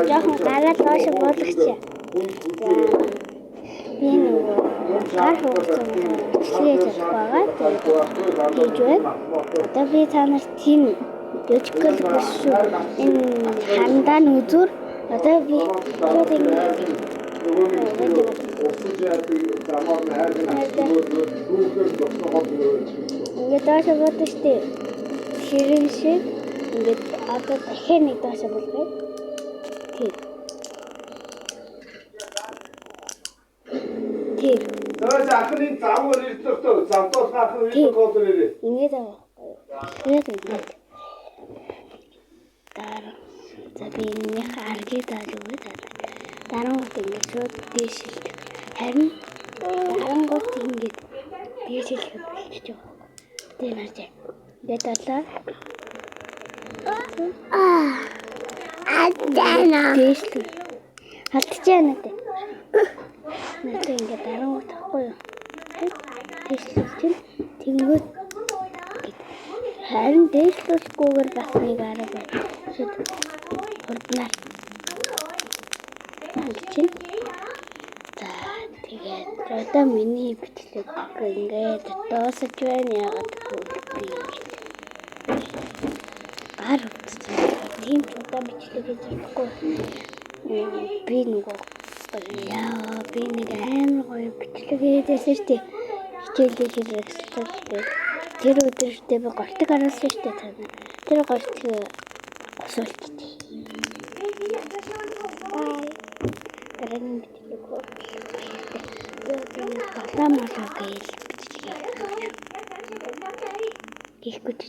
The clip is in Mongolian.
жоохон гараа доош болгочихъя. За би нөгөө гар хугацаа бичлэгээж авах байгаа. Тэгээд хийж байна. Одоо би та нарт тийм логикл биш шүү. Энэ хандаа нүзүр одоо би шууд ингээд доош бодсон штэ. Ширэн шиг ингээд одоо дахиад нэг доош болгоё. Тэр. За ахны завар ирдэгтэй завтаас ахны ирдэг гол нэрээ. Ингээд авахгүй. Тэгээд дараа. За би энэний аргийг дааж өгöd. Дарангууд ингээд шууд дээш шилжих. Харин дарангууд ингээд дээш шилжих болчих жоох. Тэ нартай. Ингээд болоо. Адана. Дээш л. Халтчихаа надад. Надад ингээд дарангууд тахгүй юу? Дээш шилжих. Тэнгүүд харин дээшлүүлэхгүйгээр бас нэг арга байна. Шууд хурднаар. Хилчин. За тэгээд одоо миний бичлэг ингээд доосож байна яагаад гэвэл гар утсан. Тийм ч удаа бичлэг хийж чадахгүй. Би нөгөө би нэг амар гоё бичлэг хийдээсэн штэ. Хичээлээ хэрэгсэлтэй. Тэр өдөртөө би гортог харуулсан штэ тань. Тэр гортог усуулчих. Тэрэн бичлэг хөө. Галамалаа гээл бичлэг. Гихгүч.